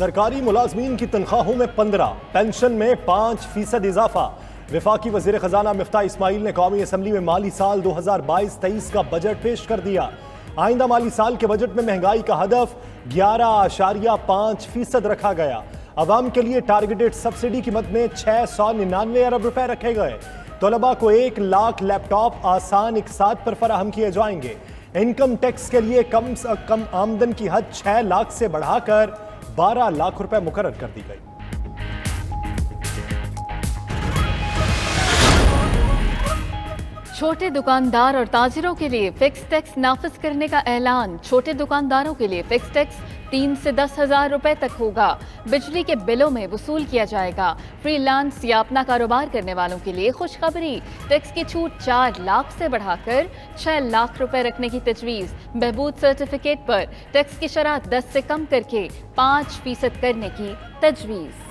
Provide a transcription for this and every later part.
سرکاری ملازمین کی تنخواہوں میں 15، پینشن میں 5% اضافہ۔ وفاقی وزیر خزانہ مفتاح اسماعیل نے قومی اسمبلی میں مالی سال 2022-23 کا بجٹ پیش کر دیا۔ آئندہ مالی سال کے بجٹ میں مہنگائی کا ہدف 11.5% رکھا گیا۔ عوام کے لیے ٹارگیٹڈ سبسڈی کی مد میں 699 ارب روپے رکھے گئے۔ طلباء کو 1 لاکھ لیپ ٹاپ آسان اقساط پر فراہم کیے جائیں گے۔ انکم ٹیکس کے لیے کم سے کم آمدن کی حد 6 لاکھ سے بڑھا کر 12 لاکھ روپے مقرر کر دی گئی۔ چھوٹے دکاندار اور تاجروں کے لیے فکس ٹیکس نافذ کرنے کا اعلان۔ چھوٹے دکانداروں کے لیے فکس ٹیکس 3 سے 10 ہزار روپے تک ہوگا۔ بجلی کے بلوں میں وصول کیا جائے گا۔ فری لانس یا اپنا کاروبار کرنے والوں کے لیے خوشخبری، ٹیکس کی چھوٹ 4 لاکھ سے بڑھا کر 6 لاکھ روپے رکھنے کی تجویز۔ بہبود سرٹیفکیٹ پر ٹیکس کی شرح 10 سے کم کر کے 5% کرنے کی تجویز۔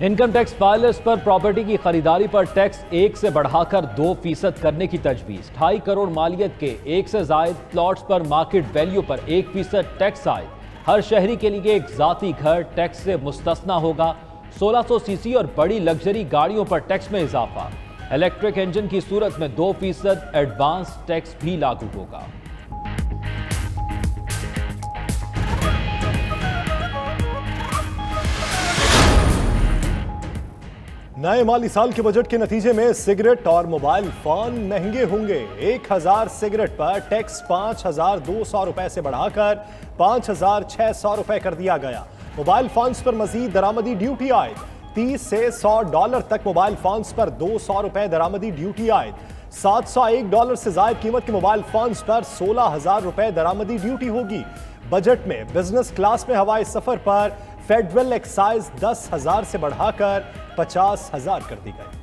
انکم ٹیکس فائلرز پر پراپرٹی کی خریداری پر ٹیکس 1 سے بڑھا کر 2% کرنے کی تجویز۔ 2.5 کروڑ مالیت کے 1 سے زائد پلاٹس پر مارکیٹ ویلیو پر 1% ٹیکس عائد۔ ہر شہری کے لیے ایک ذاتی گھر ٹیکس سے مستثنی ہوگا۔ 1600 سی سی اور بڑی لگژری گاڑیوں پر ٹیکس میں اضافہ۔ الیکٹرک انجن کی صورت میں 2% ایڈوانس ٹیکس بھی لاگو ہوگا۔ نئے مالی سال کے بجٹ کے نتیجے میں سگریٹ اور موبائل فون مہنگے ہوں گے۔ 1000 سگریٹ پر ٹیکس 5200 روپے سے بڑھا کر 5600 روپے کر دیا گیا۔ موبائل فونز پر مزید درآمدی ڈیوٹی عائد۔ 30 سے $100 تک موبائل فونز پر 200 روپے درآمدی ڈیوٹی عائد۔ $701 سے زائد قیمت کے موبائل فونز پر 16000 روپے درآمدی ڈیوٹی ہوگی۔ بجٹ میں بزنس کلاس میں ہوائی سفر پر فیڈرل ایکسائز 10,000 سے بڑھا کر 50,000 کر دی گئی۔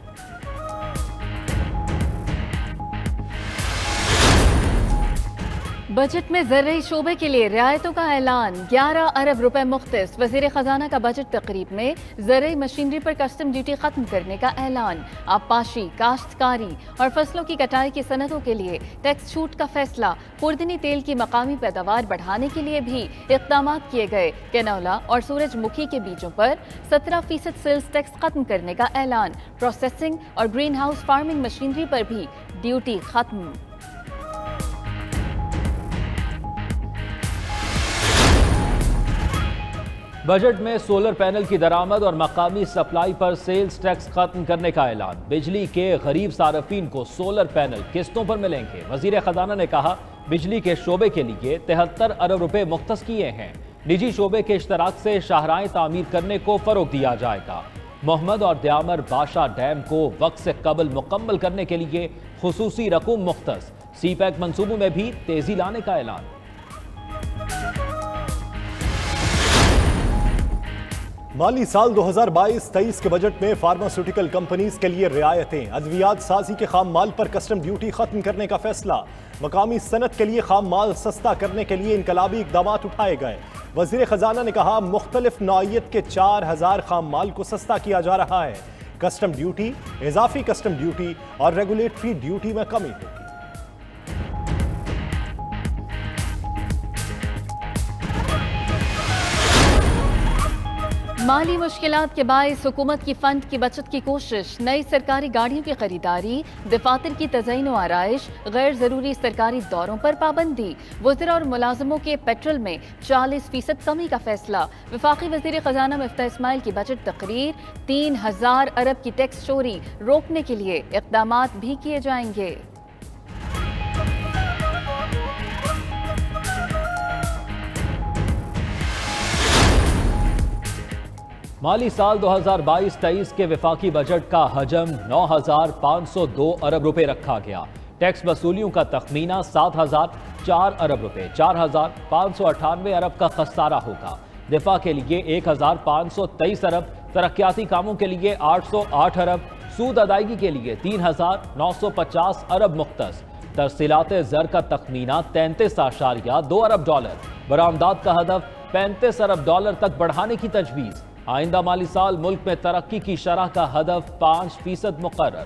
بجٹ میں زرعی شعبے کے لیے رعایتوں کا اعلان۔ 11 ارب روپے مختص۔ وزیر خزانہ کا بجٹ تقریب میں زرعی مشینری پر کسٹم ڈیوٹی ختم کرنے کا اعلان۔ آبپاشی، کاشتکاری اور فصلوں کی کٹائی کی صنعتوں کے لیے ٹیکس چھوٹ کا فیصلہ۔ خوردنی تیل کی مقامی پیداوار بڑھانے کے لیے بھی اقدامات کیے گئے۔ کینولا اور سورج مکھی کے بیجوں پر 17% سیلز ٹیکس ختم کرنے کا اعلان۔ پروسیسنگ اور گرین ہاؤس فارمنگ مشینری پر بھی ڈیوٹی ختم۔ بجٹ میں سولر پینل کی درآمد اور مقامی سپلائی پر سیلز ٹیکس ختم کرنے کا اعلان۔ بجلی کے غریب صارفین کو سولر پینل قسطوں پر ملیں گے۔ وزیر خزانہ نے کہا بجلی کے شعبے کے لیے 73 ارب روپے مختص کیے ہیں۔ نجی شعبے کے اشتراک سے شاہراہیں تعمیر کرنے کو فروغ دیا جائے گا۔ محمد اور دیامر باشا ڈیم کو وقت سے قبل مکمل کرنے کے لیے خصوصی رقوم مختص۔ سی پیک منصوبوں میں بھی تیزی لانے کا اعلان۔ مالی سال 2022-23 کے بجٹ میں فارماسیوٹیکل کمپنیز کے لیے رعایتیں۔ ادویات سازی کے خام مال پر کسٹم ڈیوٹی ختم کرنے کا فیصلہ۔ مقامی صنعت کے لیے خام مال سستا کرنے کے لیے انقلابی اقدامات اٹھائے گئے۔ وزیر خزانہ نے کہا مختلف نوعیت کے 4000 خام مال کو سستا کیا جا رہا ہے۔ کسٹم ڈیوٹی، اضافی کسٹم ڈیوٹی اور ریگولیٹری ڈیوٹی میں کمی ہوگی۔ مالی مشکلات کے باعث حکومت کی فنڈ کی بچت کی کوشش۔ نئی سرکاری گاڑیوں کی خریداری، دفاتر کی تزئین و آرائش، غیر ضروری سرکاری دوروں پر پابندی۔ وزراء اور ملازموں کے پیٹرول میں 40% کمی کا فیصلہ۔ وفاقی وزیر خزانہ مفتاح اسماعیل کی بجٹ تقریر۔ 3000 ارب کی ٹیکس چوری روکنے کے لیے اقدامات بھی کیے جائیں گے۔ مالی سال 2022-23 کے وفاقی بجٹ کا حجم 9502 ارب روپے رکھا گیا۔ ٹیکس وصولیوں کا تخمینہ 7004 ارب روپے، 4598 ارب کا خسارہ ہوگا۔ دفاع کے لیے 1523 ارب، ترقیاتی کاموں کے لیے 808 ارب، سود ادائیگی کے لیے 3950 ارب مختص۔ ترسیلات زر کا تخمینہ 33.2 ارب ڈالر، برآمدات کا ہدف 35 ارب ڈالر تک بڑھانے کی تجویز۔ آئندہ مالی سال ملک میں ترقی کی شرح کا ہدف 5% مقرر۔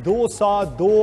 202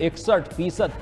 61%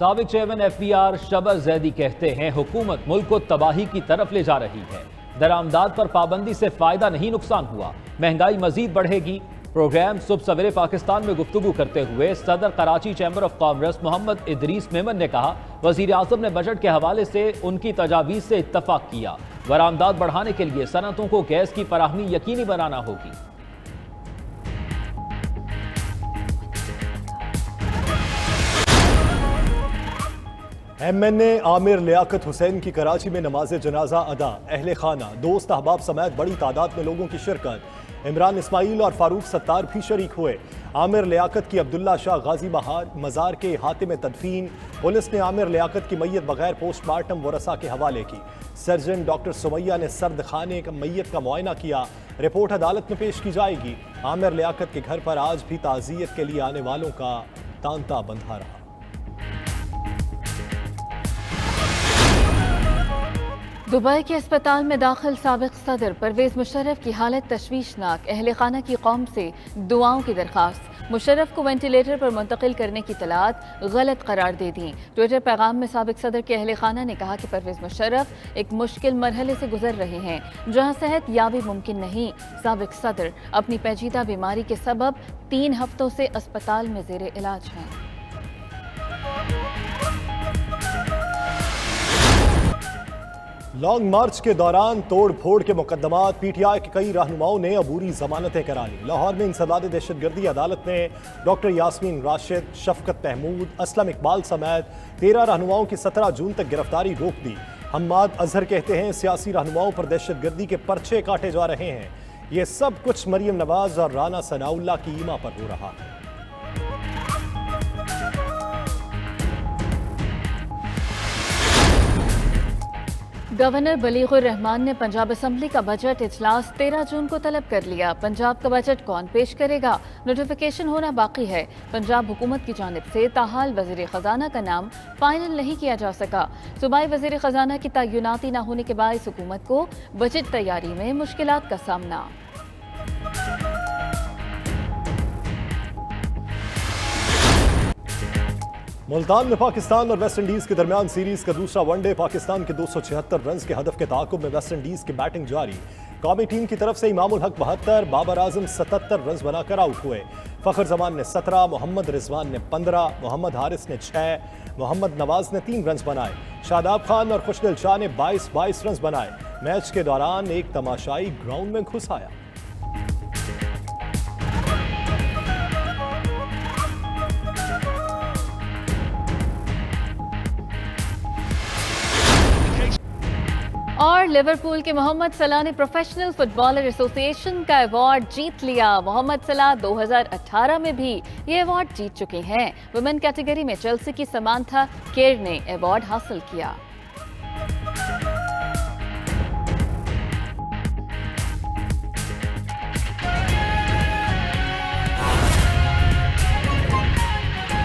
سابق چیئرمین FBR شبر زیدی کہتے ہیں حکومت ملک کو تباہی کی طرف لے جا رہی ہے۔ درآمدات پر پابندی سے فائدہ نہیں نقصان ہوا، مہنگائی مزید بڑھے گی۔ پروگرام صبح سویرے پاکستان میں گفتگو کرتے ہوئے صدر کراچی چیمبر آف کامرس محمد ادریس میمن نے کہا وزیر اعظم نے بجٹ کے حوالے سے ان کی تجاویز سے اتفاق کیا۔ برآمدات بڑھانے کے لیے صنعتوں کو گیس کی فراہمی یقینی بنانا ہوگی۔ MNA عامر لیاقت حسین کی کراچی میں نماز جنازہ ادا، اہل خانہ، دوست احباب سمیت بڑی تعداد میں لوگوں کی شرکت۔ عمران اسماعیل اور فاروق ستار بھی شریک ہوئے۔ عامر لیاقت کی عبداللہ شاہ غازی مزار کے احاطے میں تدفین۔ پولیس نے عامر لیاقت کی میت بغیر پوسٹ مارٹم ورثاء کے حوالے کی۔ سرجن ڈاکٹر سمیہ نے سرد خانے کا میت کا معائنہ کیا۔ رپورٹ عدالت میں پیش کی جائے گی۔ عامر لیاقت کے گھر پر آج بھی تعزیت کے لیے آنے والوں کا تانتا بندھا رہا۔ دبئی کے اسپتال میں داخل سابق صدر پرویز مشرف کی حالت تشویشناک، اہل خانہ کی قوم سے دعاؤں کی درخواست۔ مشرف کو وینٹیلیٹر پر منتقل کرنے کی اطلاعات غلط قرار دے دیں۔ ٹویٹر پیغام میں سابق صدر کے اہل خانہ نے کہا کہ پرویز مشرف ایک مشکل مرحلے سے گزر رہے ہیں جہاں صحت یابی ممکن نہیں۔ سابق صدر اپنی پیچیدہ بیماری کے سبب 3 ہفتوں سے اسپتال میں زیر علاج ہیں۔ لانگ مارچ کے دوران توڑ پھوڑ کے مقدمات، PTI کے کئی رہنماؤں نے عبوری ضمانتیں کرا لی۔ لاہور میں انسداد دہشت گردی عدالت نے ڈاکٹر یاسمین راشد، شفقت محمود، اسلم اقبال سمیت 13 رہنماؤں کی 17 جون تک گرفتاری روک دی۔ حماد اظہر کہتے ہیں سیاسی رہنماؤں پر دہشت گردی کے پرچے کاٹے جا رہے ہیں۔ یہ سب کچھ مریم نواز اور رانا ثناءاللہ کی ایما پر ہو رہا ہے۔ گورنر بلیغ الرحمان نے پنجاب اسمبلی کا بجٹ اجلاس 13 جون کو طلب کر لیا۔ پنجاب کا بجٹ کون پیش کرے گا؟ نوٹیفیکیشن ہونا باقی ہے۔ پنجاب حکومت کی جانب سے تاحال وزیر خزانہ کا نام فائنل نہیں کیا جا سکا۔ صوبائی وزیر خزانہ کی تعیناتی نہ ہونے کے باعث حکومت کو بجٹ تیاری میں مشکلات کا سامنا۔ ملتان میں پاکستان اور ویسٹ انڈیز کے درمیان سیریز کا دوسرا ون ڈے، پاکستان کے 276 رنز کے ہدف کے تعاقب میں ویسٹ انڈیز کی بیٹنگ جاری۔ قومی ٹیم کی طرف سے امام الحق 72، بابر اعظم 77 رنز بنا کر آؤٹ ہوئے۔ فخر زمان نے 17، محمد رضوان نے 15، محمد حارث نے 6، محمد نواز نے 3 رنز بنائے۔ شاداب خان اور خوشدل شاہ نے 22 رنز بنائے۔ میچ کے دوران ایک تماشائی گراؤنڈ میں گھس آیا۔ اور لیورپول کے محمد صلاح نے پروفیشنل فٹ بالر ایسوسی ایشن کا ایوارڈ جیت لیا۔ محمد صلاح 2018 میں بھی یہ ایوارڈ جیت چکے ہیں۔ ویمن کیٹیگری میں چیلسی کی سمانتھا کیئر نے ایوارڈ حاصل کیا۔